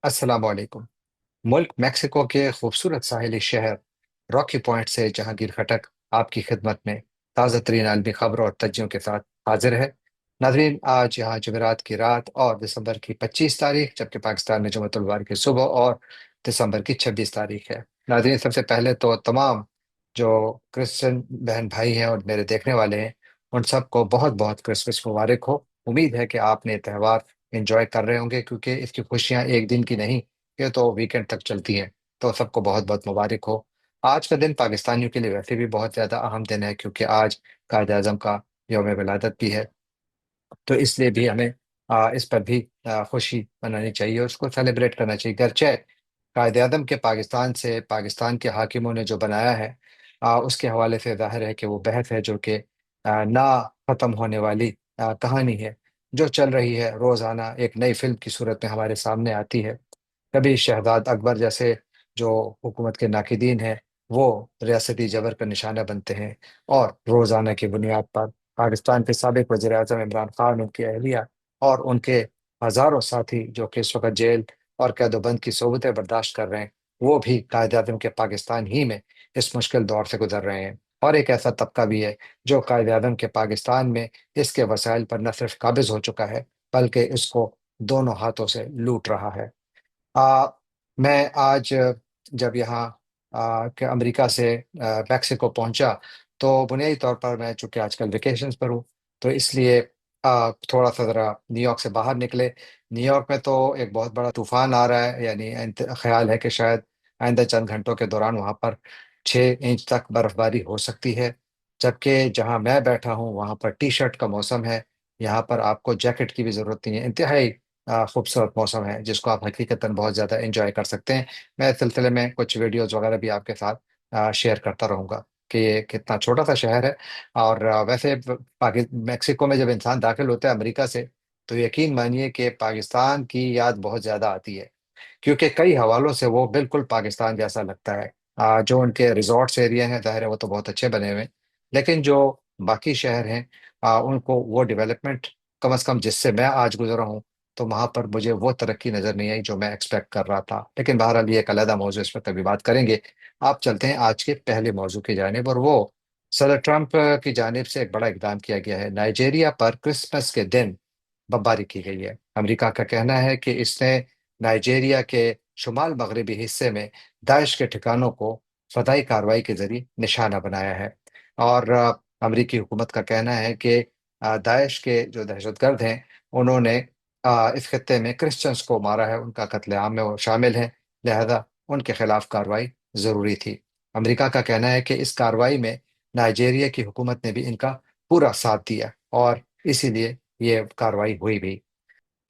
अस्सलाम वालेकुम। मुल्क मेक्सिको के खूबसूरत साहिली शहर रॉकी पॉइंट से जहांगीर खटक आपकी खिदमत में ताज़ा तरीन आलमी खबरों और तज्जियों के साथ हाजिर है। नाजरीन, आज यहाँ जुमेरात की रात और दिसंबर की 25 तारीख, जबकि पाकिस्तान में जुमतुल की सुबह और दिसंबर की 26 तारीख है। नाजरीन, सबसे पहले तो तमाम जो क्रिश्चियन बहन भाई हैं और मेरे देखने वाले हैं, उन सबको बहुत बहुत क्रिसमस मुबारक हो। उम्मीद है कि आपने ये त्यौहार एंजॉय कर रहे होंगे, क्योंकि इसकी खुशियां एक दिन की नहीं, ये तो वीकेंड तक चलती हैं। तो सबको बहुत बहुत मुबारक हो। आज का दिन पाकिस्तानियों के लिए वैसे भी बहुत ज़्यादा अहम दिन है, क्योंकि आज कायद आज़म का यौम विलादत भी है। तो इसलिए भी हमें इस पर भी खुशी मनानी चाहिए और उसको सेलिब्रेट करना चाहिए। गरचे कायद आज़म के पाकिस्तान से पाकिस्तान के हाकिमों ने जो बनाया है, उसके हवाले से जाहिर है कि वो बहस है जो कि ना ख़त्म होने वाली कहानी है, जो चल रही है रोज़ाना एक नई फिल्म की सूरत में हमारे सामने आती है। कभी शहजाद अकबर जैसे जो हुकूमत के नाकिदीन हैं, वो रियासती जबर का निशाना बनते हैं, और रोज़ाना की बुनियाद पर पाकिस्तान के साबिक वज़ीर आज़म इमरान खान, उनकी अहलिया और उनके हज़ारों साथी जो कि इस वक्त जेल और कैदोबंद की सोबतें बर्दाश्त कर रहे हैं, वो भी कायद आज़म के पाकिस्तान ही में इस मुश्किल दौर से गुजर रहे हैं। और एक ऐसा तबका भी है जो कायद आज़म के पाकिस्तान में इसके वसाइल पर न सिर्फ काबिज हो चुका है, बल्कि इसको दोनों हाथों से लूट रहा है। आ, मैं आज जब यहाँ के अमेरिका से मैक्सिको पहुंचा, तो बुनियादी तौर पर मैं चूंकि आजकल वेकेशंस पर हूँ, तो इसलिए थोड़ा सा ज़रा न्यूयॉर्क से बाहर निकले। न्यूयॉर्क में तो एक बहुत बड़ा तूफान आ रहा है, यानी ख्याल है कि शायद आइंदा चंद घंटों के दौरान वहाँ पर 6 इंच तक बर्फबारी हो सकती है। जबकि जहाँ मैं बैठा हूँ वहाँ पर टी शर्ट का मौसम है। यहाँ पर आपको जैकेट की भी ज़रूरत नहीं है। इंतहाई खूबसूरत मौसम है जिसको आप हकीकतन बहुत ज़्यादा एंजॉय कर सकते हैं। मैं इस सिलसिले में कुछ वीडियोज़ वगैरह भी आपके साथ शेयर करता रहूँगा कि ये कितना छोटा सा शहर है। और वैसे मैक्सिको में जब इंसान दाखिल होता है अमेरिका से, तो यकीन मानिए कि पाकिस्तान की याद बहुत ज़्यादा आती है, क्योंकि कई हवालों से वो बिल्कुल पाकिस्तान जैसा लगता है। जो उनके रिजॉर्ट्स एरिया हैं, जाहिर है वो तो बहुत अच्छे बने हुए हैं, लेकिन जो बाकी शहर हैं, उनको वो डेवलपमेंट, कम अज़ कम जिससे मैं आज गुजरा हूँ, तो वहां पर मुझे वो तरक्की नजर नहीं आई जो मैं एक्सपेक्ट कर रहा था। लेकिन बहरहाल ये एक अलग मौजू, इस पर कभी बात करेंगे। आप चलते हैं आज के पहले मौजू की जानिब, और वो सदर ट्रंप की जानिब से एक बड़ा इकदाम किया गया है। नाइजीरिया पर क्रिसमस के दिन बमबारी की गई है। अमेरिका का कहना है कि इसने नाइजीरिया के शुमाल मगरबी हिस्से में दाइश के ठिकानों को फदाई कार्रवाई के जरिए निशाना बनाया है। और अमेरिकी हुकूमत का कहना है कि दाइश के जो दहशतगर्द हैं, उन्होंने इस खत्ते में क्रिश्चियंस को मारा है, उनका कत्लेआम में वो शामिल हैं, लिहाजा उनके खिलाफ कार्रवाई जरूरी थी। अमेरिका का कहना है कि इस कार्रवाई में नाइजीरिया की हुकूमत ने भी इनका पूरा साथ दिया, और इसीलिए ये कार्रवाई हुई भी।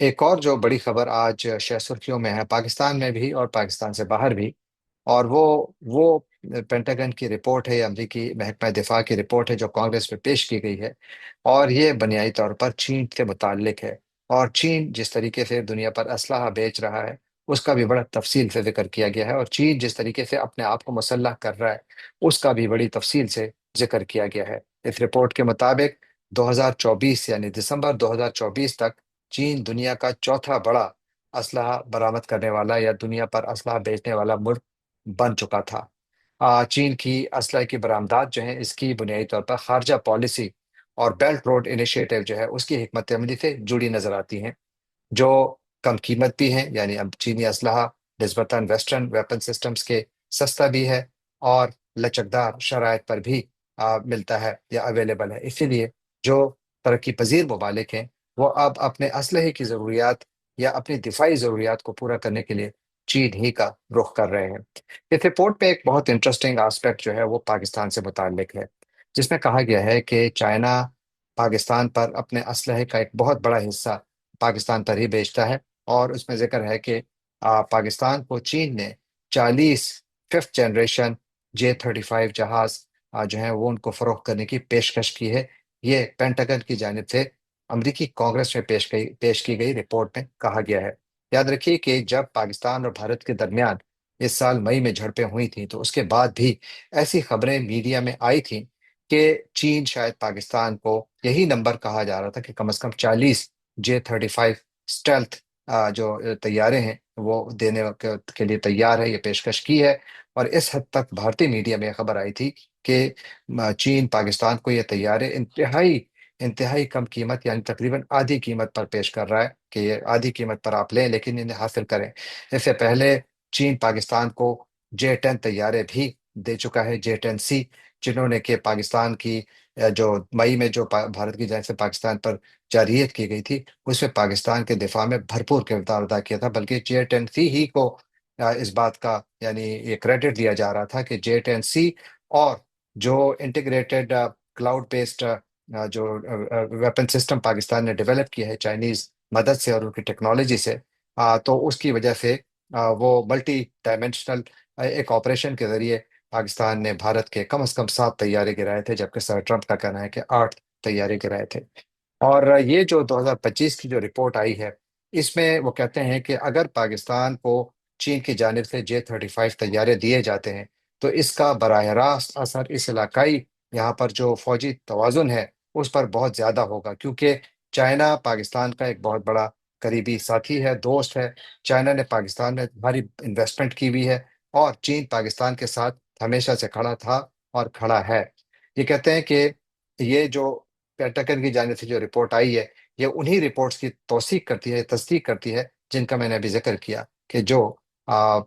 एक और जो बड़ी खबर आज शह सुर्खियों में है, पाकिस्तान में भी और पाकिस्तान से बाहर भी, और वो पेंटागन की रिपोर्ट है, अमरीकी महकमा दिफा की रिपोर्ट है जो कांग्रेस में पेश की गई है। और ये बुनियादी तौर पर चीन से मुताल्लिक है। और चीन जिस तरीके से दुनिया पर असलहा बेच रहा है, उसका भी बड़ा तफसील से जिक्र किया गया है। और चीन जिस तरीके से अपने आप को मुसल्लह कर रहा है, उसका भी बड़ी तफसील से जिक्र किया गया है। इस रिपोर्ट के मुताबिक 2024 यानी दिसंबर 2024 तक चीन दुनिया का चौथा बड़ा असलहा बरामद करने वाला या दुनिया पर असलहा बेचने वाला मुल्क बन चुका था। चीन की असलहे की बरामदात जो है, इसकी बुनियादी तौर पर खारजा पॉलिसी और बेल्ट रोड इनिशिएटिव जो है उसकी हिकमत अमली से जुड़ी नजर आती हैं, जो कम कीमत भी हैं। यानी अब चीनी असलहा निस्बतन वेस्टर्न वेपन सिस्टम्स के सस्ता भी है, और लचकदार शराइत पर भी मिलता है या अवेलेबल है। इसीलिए जो तरक्की पजीर ममालिक हैं, वो अब अपने असलहे की ज़रूरियात या अपनी दिफाई ज़रूरियात को पूरा करने के लिए चीन ही का रुख कर रहे हैं। इस रिपोर्ट पे एक बहुत इंटरेस्टिंग आस्पेक्ट जो है वो पाकिस्तान से मुताल्लिक है, जिसमें कहा गया है कि चाइना पाकिस्तान पर अपने असलहे का एक बहुत बड़ा हिस्सा पाकिस्तान पर ही बेचता है। और उसमें जिक्र है कि पाकिस्तान को चीन ने 40 फिफ्थ जनरेशन J-35 जहाज जो है वो उनको फरोख्त करने की पेशकश की है। ये पेंटागन की जानिब से अमरीकी कांग्रेस में पेश की गई रिपोर्ट में कहा गया है। याद रखिए कि जब पाकिस्तान और भारत के दरमियान इस साल मई में झड़पें हुई थी, तो उसके बाद भी ऐसी खबरें मीडिया में आई थी कि चीन शायद पाकिस्तान को, यही नंबर कहा जा रहा था कि कम से कम 40 J-35 स्टेल्थ जो तैयारे हैं وہ دینے کے لیے تیار ہے، یہ پیشکش کی ہے۔ اور اس حد تک بھارتی میڈیا میں یہ خبر آئی تھی کہ چین پاکستان کو یہ طیارے انتہائی کم قیمت، یعنی تقریباً آدھی قیمت پر پیش کر رہا ہے کہ یہ آدھی قیمت پر آپ لیں لیکن انہیں حاصل کریں۔ اس سے پہلے چین پاکستان کو J-10 طیارے بھی دے چکا ہے، J-10C، جنہوں نے کہ پاکستان کی جو مئی میں جو بھارت کی جانب سے پاکستان پر جارحیت کی گئی تھی، اس میں پاکستان کے دفاع میں بھرپور کردار ادا کیا تھا، بلکہ J-10C ہی کو اس بات کا یعنی یہ کریڈٹ دیا جا رہا تھا کہ J-10C اور جو انٹیگریٹڈ کلاؤڈ بیسڈ جو ویپن سسٹم پاکستان نے ڈیولپ کیا ہے چائنیز مدد سے اور ان کی ٹیکنالوجی سے، تو اس کی وجہ سے وہ ملٹی ڈائمینشنل ایک آپریشن کے ذریعے پاکستان نے بھارت کے کم از کم 7 طیارے گرائے تھے، جبکہ سر ٹرمپ کا کہنا ہے کہ 8 طیارے گرائے تھے۔ اور یہ جو 2025 کی جو رپورٹ آئی ہے، اس میں وہ کہتے ہیں کہ اگر پاکستان کو چین کی جانب سے J-35 طیارے دیے جاتے ہیں تو اس کا براہ راست اثر اس علاقائی یہاں پر جو فوجی توازن ہے اس پر بہت زیادہ ہوگا، کیونکہ چائنا پاکستان کا ایک بہت بڑا قریبی ساتھی ہے، دوست ہے۔ چائنا نے پاکستان میں بھاری انویسٹمنٹ کی ہوئی ہے، اور چین پاکستان کے ساتھ ہمیشہ سے کھڑا تھا اور کھڑا ہے۔ یہ کہتے ہیں کہ یہ جو پینٹاگن کی جانب سے جو رپورٹ آئی ہے، یہ انہی رپورٹس کی توثیق کرتی ہے، تصدیق کرتی ہے، جن کا میں نے ابھی ذکر کیا کہ جو آ،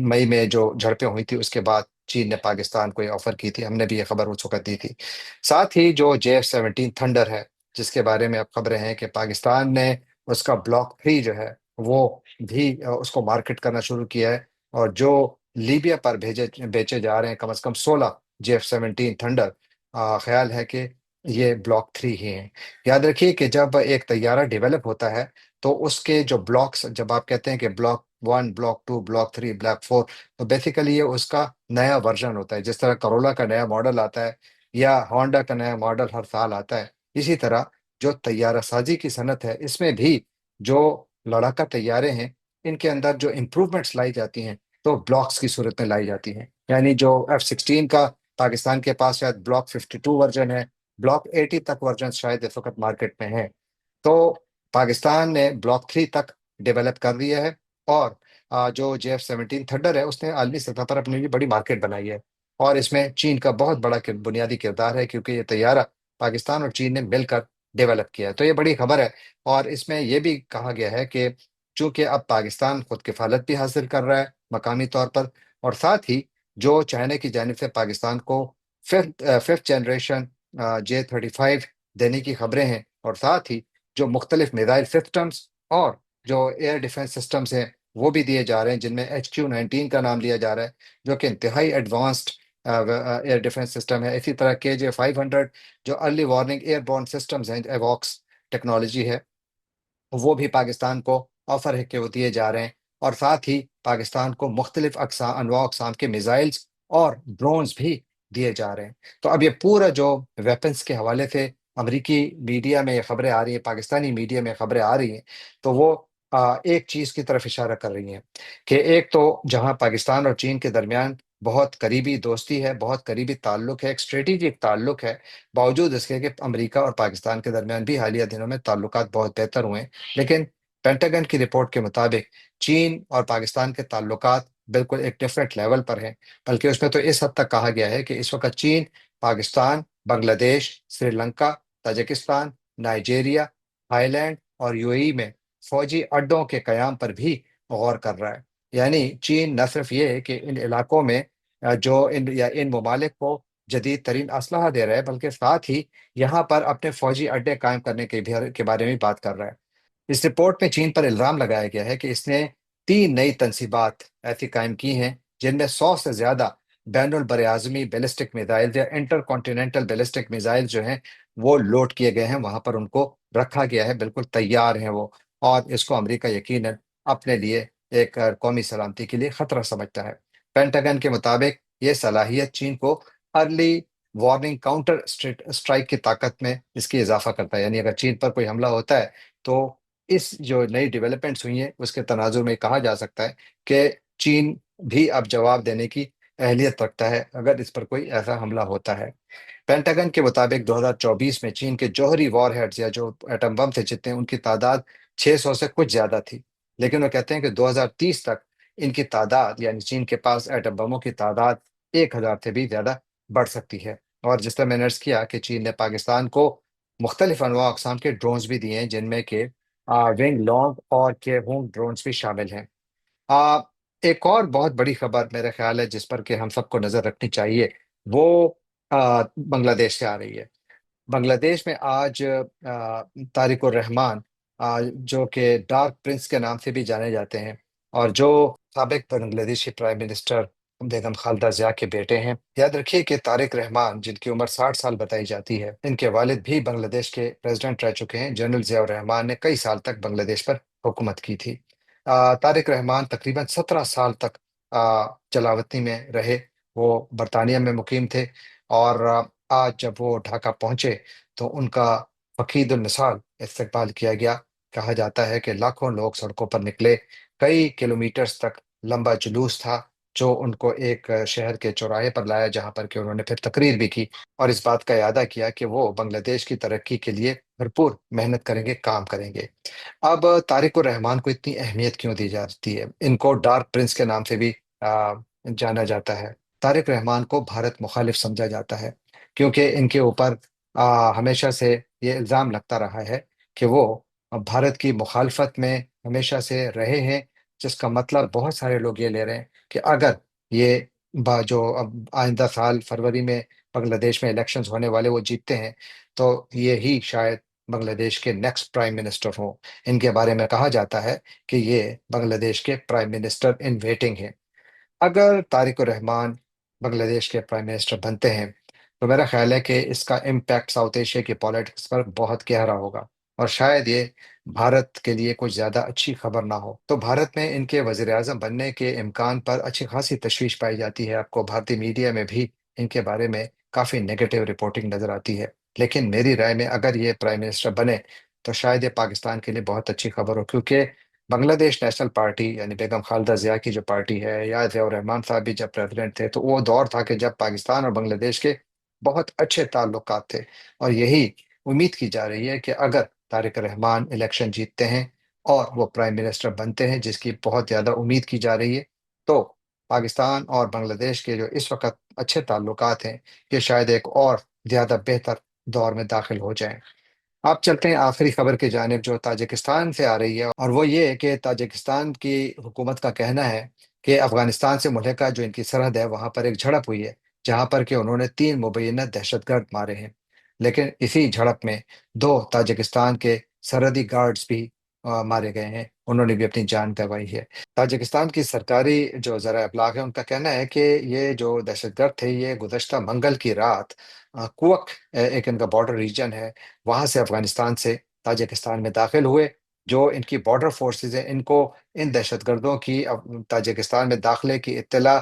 مئی میں جو جھڑپیں ہوئی تھی اس کے بعد چین نے پاکستان کو یہ آفر کی تھی، ہم نے بھی یہ خبر اس وقت دی تھی۔ ساتھ ہی جو JF-17 تھنڈر ہے، جس کے بارے میں اب خبریں ہیں کہ پاکستان نے اس کا بلاک 3 جو ہے وہ بھی اس کو مارکیٹ کرنا شروع کیا ہے، اور جو لیبیا پر بیچے جا رہے ہیں کم از کم 16 JF-17 تھنڈر، خیال ہے کہ یہ بلاک 3 ہی ہیں۔ یاد رکھیے کہ جب ایک طیارہ ڈیولپ ہوتا ہے تو اس کے جو بلاکس، جب آپ کہتے ہیں کہ بلاک 1، بلاک 2، بلاک 3، بلاک 4، تو بیسیکلی یہ اس کا نیا ورژن ہوتا ہے۔ جس طرح کرولا کا نیا ماڈل آتا ہے یا ہونڈا کا نیا ماڈل ہر سال آتا ہے، اسی طرح جو طیارہ سازی کی صنعت ہے اس میں بھی جو لڑاکا طیارے ہیں، ان کے اندر جو امپروومنٹس لائی جاتی ہیں تو بلاکس کی صورت میں لائی جاتی ہیں۔ یعنی جو F-16 کا پاکستان کے پاس شاید بلاک 52 ورژن ہے، بلاک 80 تک ورژن شاید اس وقت مارکیٹ میں ہیں، تو پاکستان نے بلاک 3 تک ڈیولپ کر دیا ہے۔ اور جو JF-17 تھنڈر ہے اس نے عالمی سطح پر اپنے لیے بڑی مارکیٹ بنائی ہے، اور اس میں چین کا بہت بڑا بنیادی کردار ہے، کیونکہ یہ طیارہ پاکستان اور چین نے مل کر ڈیولپ کیا ہے۔ تو یہ بڑی خبر ہے، اور اس میں یہ بھی کہا گیا ہے کہ چونکہ اب پاکستان خود کفالت بھی حاصل کر رہا ہے مقامی طور پر، اور ساتھ ہی جو چائنا کی جانب سے پاکستان کو ففتھ جنریشن J-35 دینے کی خبریں ہیں، اور ساتھ ہی جو مختلف میزائل سسٹمز اور جو ایئر ڈیفنس سسٹمز ہیں وہ بھی دیے جا رہے ہیں، جن میں HQ-19 کا نام لیا جا رہا ہے، جو کہ انتہائی ایڈوانسڈ ایئر ڈیفنس سسٹم ہے۔ اسی طرح KJ-500 جو early warning airborne systems ہیں، ایوکس ٹیکنالوجی ہے، وہ بھی پاکستان کو آفر ہے کہ وہ دیے جا رہے ہیں۔ اور ساتھ ہی پاکستان کو مختلف انواع اقسام کے میزائلز اور ڈرونز بھی دیے جا رہے ہیں۔ تو اب یہ پورا جو ویپنز کے حوالے سے امریکی میڈیا میں یہ خبریں آ رہی ہیں، پاکستانی میڈیا میں خبریں آ رہی ہیں، تو وہ ایک چیز کی طرف اشارہ کر رہی ہیں کہ ایک تو جہاں پاکستان اور چین کے درمیان بہت قریبی دوستی ہے، بہت قریبی تعلق ہے، ایک اسٹریٹجک تعلق ہے، باوجود اس کے کہ امریکہ اور پاکستان کے درمیان بھی حالیہ دنوں میں تعلقات بہت بہتر ہوئے ہیں، لیکن پینٹاگن کی رپورٹ کے مطابق چین اور پاکستان کے تعلقات بالکل ایک ڈفرینٹ لیول پر ہیں۔ بلکہ اس میں تو اس حد تک کہا گیا ہے کہ اس وقت چین Pakistan, Bangladesh, Sri Lanka, Tajikistan, Nigeria, Thailand اور UAE میں فوجی اڈوں کے قیام پر بھی غور کر رہا ہے۔ یعنی چین نہ صرف یہ ہے کہ ان علاقوں میں ان ممالک کو جدید ترین اسلحہ دے رہا ہے، بلکہ ساتھ ہی یہاں پر اپنے فوجی اڈے قائم کرنے کے بارے میں بات کر رہا ہے۔ اس رپورٹ میں چین پر الزام لگایا گیا ہے کہ اس نے 3 نئی تنصیبات ایسی قائم کی ہیں جن میں 100 سے زیادہ بین البراعظمی بیلسٹک میزائل یا انٹر کانٹیننٹل بیلسٹک میزائل جو ہیں وہ لوڈ کیے گئے ہیں، وہاں پر ان کو رکھا گیا ہے، بالکل تیار ہیں وہ۔ اور اس کو امریکہ یقیناً اپنے لیے ایک قومی سلامتی کے لیے خطرہ سمجھتا ہے۔ پینٹاگن کے مطابق یہ صلاحیت چین کو ارلی وارننگ کاؤنٹر اسٹرائک کی طاقت میں اس کی اضافہ کرتا ہے، یعنی اگر چین پر کوئی حملہ ہوتا ہے تو اس جو نئی ڈیولپمنٹس ہوئی ہیں اس کے تناظر میں کہا جا سکتا ہے کہ چین بھی اب جواب دینے کی اہلیت رکھتا ہے اگر اس پر کوئی ایسا حملہ ہوتا ہے۔ پینٹاگن کے مطابق 2024 میں چین کے جوہری وار ہیڈز یا جو ایٹم بم تھے جتنے، ان کی تعداد 600 سے کچھ زیادہ تھی، लेकिन वो कहते हैं कि 2030 तक इनकी तादाद, यानी चीन के पास एटम बमों की तादाद 1,000 से भी ज्यादा बढ़ सकती है। और जिस तरह मैंने अर्ज किया कि चीन ने पाकिस्तान को मुख्तलिफ अनवा अकसाम के ड्रोन्स भी दिए हैं, जिनमें के विंग लॉन्ग और के होंग ड्रोन्स भी शामिल हैं। आ, एक और बहुत बड़ी खबर मेरा ख्याल है जिस पर कि हम सबको नजर रखनी चाहिए, वो बांग्लादेश से आ रही है। बांग्लादेश में आज तारिक उर रहमान, जो कि डार्क प्रिंस के नाम से भी जाने जाते हैं, और जो साबिक बांग्लादेशी प्राइम मिनिस्टर बेगम खालदा जिया के बेटे हैं। याद रखिए कि तारिक रहमान, जिनकी उम्र 60 साल बताई जाती है, इनके वालिद भी बांग्लादेश के प्रेसिडेंट रह चुके हैं। जनरल जिया रहमान ने कई साल तक बांग्लादेश पर हुकूमत की थी। तारिक रहमान तकरीबन 17 साल तक जलावतनी में रहे। वो बरतानिया में मुकीम थे, और आज जब वो ढाका पहुंचे तो उनका फकीदुल मिसाल इस्तकबाल किया गया। कहा जाता है कि लाखों लोग सड़कों पर निकले, कई किलोमीटर्स तक लंबा जुलूस था जो उनको एक शहर के चौराहे पर लाया, जहां पर कि उन्होंने फिर तकरीर भी की और इस बात का इरादा किया कि वो बांग्लादेश की तरक्की के लिए भरपूर मेहनत करेंगे, काम करेंगे। अब तारिक उर रहमान को इतनी अहमियत क्यों दी जाती है? इनको डार्क प्रिंस के नाम से भी जाना जाता है। तारिक रहमान को भारत मुखालिफ समझा जाता है, क्योंकि इनके ऊपर हमेशा से ये इल्ज़ाम लगता रहा है कि वो भारत की मुखालफत में हमेशा से रहे हैं। जिसका मतलब बहुत सारे लोग ये ले रहे हैं कि अगर ये जो अब आइंदा साल फरवरी में बांग्लादेश में इलेक्शंस होने वाले, वो जीतते हैं, तो ये ही शायद बांग्लादेश के नेक्स्ट प्राइम मिनिस्टर हों। इनके बारे में कहा जाता है कि ये बांग्लादेश के प्राइम मिनिस्टर इन वेटिंग हैं। अगर तारिक रहमान बांग्लादेश के प्राइम मिनिस्टर बनते हैं, तो मेरा ख्याल है कि इसका इम्पैक्ट साउथ एशिया की पॉलिटिक्स पर बहुत गहरा होगा, और शायद ये भारत के लिए कुछ ज़्यादा अच्छी खबर ना हो। तो भारत में इनके वजीर आज़म बनने के इम्कान पर अच्छी खासी तशवीश पाई जाती है। आपको भारतीय मीडिया में भी इनके बारे में काफ़ी नेगेटिव रिपोर्टिंग नज़र आती है। लेकिन मेरी राय में अगर ये प्राइम मिनिस्टर बने, तो शायद ये पाकिस्तान के लिए बहुत अच्छी खबर हो, क्योंकि बांग्लादेश नेशनल पार्टी यानी बेगम खालदा जिया की जो पार्टी है, या जियाउर रहमान साहब भी जब प्रेसिडेंट थे, तो वो दौर था कि जब पाकिस्तान और बांग्लादेश के बहुत अच्छे ताल्लुकात थे। और यही उम्मीद की जा रही है कि अगर तारिक रहमान इलेक्शन जीतते हैं और वो प्राइम मिनिस्टर बनते हैं, जिसकी बहुत ज़्यादा उम्मीद की जा रही है, तो पाकिस्तान और बांग्लादेश के जो इस वक्त अच्छे ताल्लुकात हैं, ये शायद एक और ज़्यादा बेहतर दौर में दाखिल हो जाएं। आप चलते हैं आखिरी खबर की जानिब, जो ताजिकिस्तान से आ रही है, और वो ये है कि ताजिकिस्तान की हुकूमत का कहना है कि अफगानिस्तान से मुल्हिका जो इनकी सरहद है, वहां पर एक झड़प हुई है, जहां पर कि उन्होंने 3 मुबैना दहशतगर्द मारे हैं। लेकिन इसी झड़प में 2 ताजिकिस्तान के सरहदी गार्ड्स भी मारे गए हैं, उन्होंने भी अपनी जान गंवाई है। ताजिकिस्तान की सरकारी जो ज़रा अबलाग है, उनका कहना है कि ये जो दहशतगर्द थे, ये गुज़श्ता मंगल की रात कुवक, एक इनका बॉर्डर रीजन है, वहां से अफगानिस्तान से ताजिकिस्तान में दाखिल हुए। जो इनकी बॉर्डर फोर्सेज हैं, इनको इन दहशतगर्दों की ताजिकिस्तान में दाखिले की इत्तला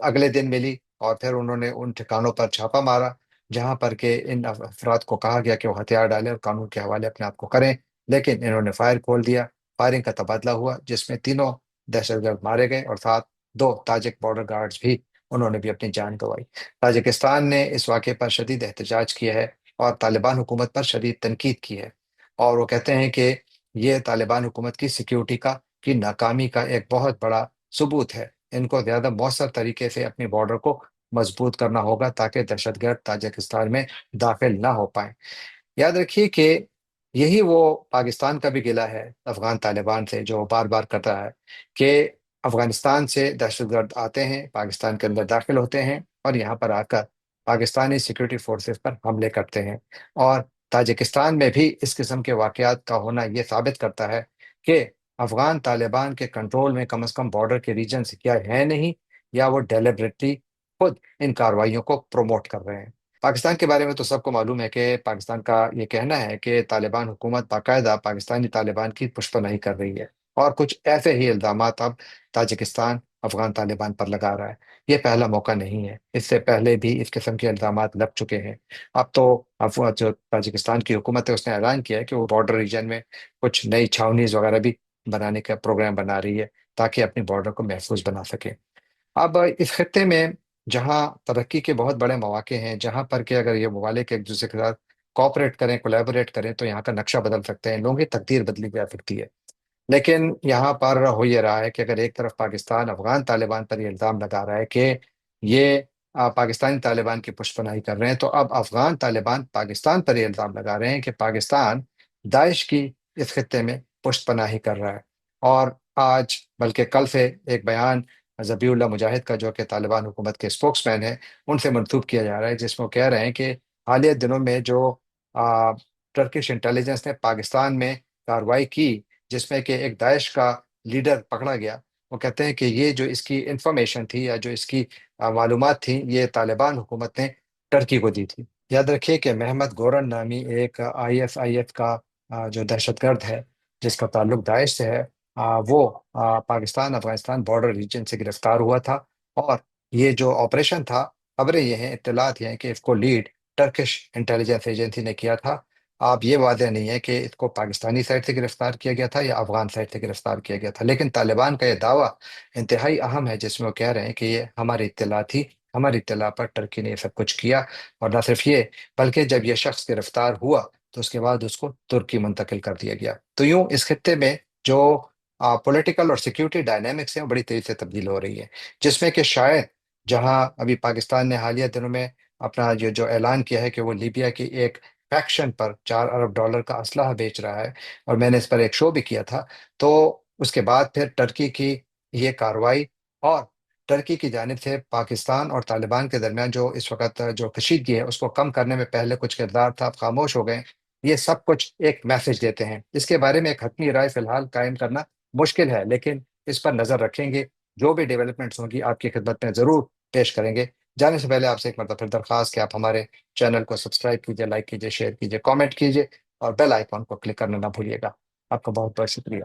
अगले दिन मिली, और फिर उन्होंने उन ठिकानों पर छापा मारा जहां पर के इन अफराद को कहा गया कि वो हथियार डालें और कानून के हवाले अपने आप को करें। लेकिन इन्होंने फायर खोल दिया। फायरिंग का तबादला हुआ, जिसमें तीनों दहशतगर्द मारे गए, और साथ 2 ताजिक बॉर्डर गार्ड्स भी, उन्होंने भी अपनी जान गंवाई। ताजिकिस्तान ने इस वाक़े पर शदीद एहतजाज किया है और तालिबान हुकूमत पर शदीद तनकीद की है। और वो कहते हैं कि ये तालिबान हुकूमत की सिक्योरिटी की नाकामी का एक बहुत बड़ा सबूत है। इनको ज़्यादा मौसर तरीके से अपने बॉर्डर को मजबूत करना होगा, ताकि दहशतगर्द ताजिकिस्तान में दाखिल ना हो पाए। याद रखिए कि यही वो पाकिस्तान का भी गिला है अफगान तालिबान से, जो बार बार कर रहा है कि अफगानिस्तान से दहशतगर्द आते हैं, पाकिस्तान के अंदर दाखिल होते हैं, और यहाँ पर आकर पाकिस्तानी सिक्योरिटी फोर्सेस पर हमले करते हैं। और ताजिकिस्तान में भी इस किस्म के वाकयात का होना ये साबित करता है कि अफगान तालिबान के कंट्रोल में कम से कम बॉर्डर के रीजन या है नहीं, या वो डेलिबरेटली खुद इन कार्रवाइयों को प्रमोट कर रहे हैं। पाकिस्तान के बारे में तो सबको मालूम है कि पाकिस्तान का ये कहना है कि तालिबान हुकूमत बाकायदा पाकिस्तानी तालिबान की पुष्पनाही कर रही है, और कुछ ऐसे ही इल्जामात अब ताजिकिस्तान अफगान तालिबान पर लगा रहा है। ये पहला मौका नहीं है, इससे पहले भी इस किस्म के इल्जामात लग चुके हैं। अब तो जो ताजिकिस्तान की हुकूमत है, उसने ऐलान किया है कि वो बॉर्डर रीजन में कुछ नई छावनीज वगैरह भी बनाने का प्रोग्राम बना रही है, ताकि अपनी बॉर्डर को महफूज बना सके। अब इस खत्े में जहाँ तरक्की के बहुत बड़े मौके हैं, जहाँ पर कि अगर ये ममालिक एक दूसरे के साथ कॉपरेट करें, कोलैबोरेट करें, तो यहाँ का नक्शा बदल सकते हैं, लोगों की तकदीर बदली जा सकती है। لیکن یہاں پر ہو یہ رہا ہے کہ اگر ایک طرف پاکستان افغان طالبان پر یہ الزام لگا رہا ہے کہ یہ پاکستانی طالبان کی پشت پناہی کر رہے ہیں، تو اب افغان طالبان پاکستان پر یہ الزام لگا رہے ہیں کہ پاکستان داعش کی اس خطے میں پشت پناہی کر رہا ہے۔ اور آج بلکہ کل سے ایک بیان ذبیح اللہ مجاہد کا، جو کہ طالبان حکومت کے اسپوکس مین ہیں، ان سے منسوب کیا جا رہا ہے، جس میں وہ کہہ رہے ہیں کہ حالیہ دنوں میں جو ٹرکش انٹیلیجنس نے پاکستان میں کارروائی کی، جس میں کہ ایک داعش کا لیڈر پکڑا گیا، وہ کہتے ہیں کہ یہ جو اس کی انفارمیشن تھی یا جو اس کی معلومات تھیں، یہ طالبان حکومت نے ٹرکی کو دی تھی۔ یاد رکھیے کہ محمد گورن نامی ایک ISIS کا جو دہشت گرد ہے، جس کا تعلق داعش سے ہے، وہ پاکستان افغانستان بارڈر ریجن سے گرفتار ہوا تھا۔ اور یہ جو آپریشن تھا، خبریں یہ ہیں، اطلاعات یہ ہیں کہ اس کو لیڈ ٹرکش انٹیلیجنس ایجنسی نے کیا تھا۔ آپ یہ واضح نہیں ہے کہ اس کو پاکستانی سائڈ سے گرفتار کیا گیا تھا یا افغان سائڈ سے گرفتار کیا گیا تھا، لیکن طالبان کا یہ دعویٰ انتہائی اہم ہے، جس میں وہ کہہ رہے ہیں کہ یہ ہماری اطلاع تھی، ہماری اطلاع پر ٹرکی نے یہ سب کچھ کیا۔ اور نہ صرف یہ، بلکہ جب یہ شخص گرفتار ہوا تو اس کے بعد اس کو ترکی منتقل کر دیا گیا۔ تو یوں اس خطے میں جو پولیٹیکل اور سیکیورٹی ڈائنامکس ہیں، وہ بڑی تیزی سے تبدیل ہو رہی ہے، جس میں کہ شاید جہاں ابھی پاکستان نے حالیہ دنوں میں اپنا جو اعلان کیا ہے کہ وہ لیبیا کی ایک فیکشن پر $4 ارب کا اسلحہ بیچ رہا ہے، اور میں نے اس پر ایک شو بھی کیا تھا، تو اس کے بعد پھر ٹرکی کی یہ کارروائی، اور ٹرکی کی جانب سے پاکستان اور طالبان کے درمیان جو اس وقت جو کشیدگی ہے، اس کو کم کرنے میں پہلے کچھ کردار تھا، اب خاموش ہو گئے۔ یہ سب کچھ ایک میسج دیتے ہیں۔ اس کے بارے میں ایک حتمی رائے فی الحال قائم کرنا مشکل ہے، لیکن اس پر نظر رکھیں گے، جو بھی ڈیولپمنٹس ہوں گی آپ کی خدمت میں ضرور پیش کریں گے۔ جانے سے پہلے آپ سے ایک مرتبہ پھر درخواست کہ آپ ہمارے چینل کو سبسکرائب کیجیے، لائک کیجیے، شیئر کیجیے، کامنٹ کیجیے، اور بیل آئیکن کو کلک کرنا نہ بھولیے گا۔ آپ کا بہت بہت شکریہ۔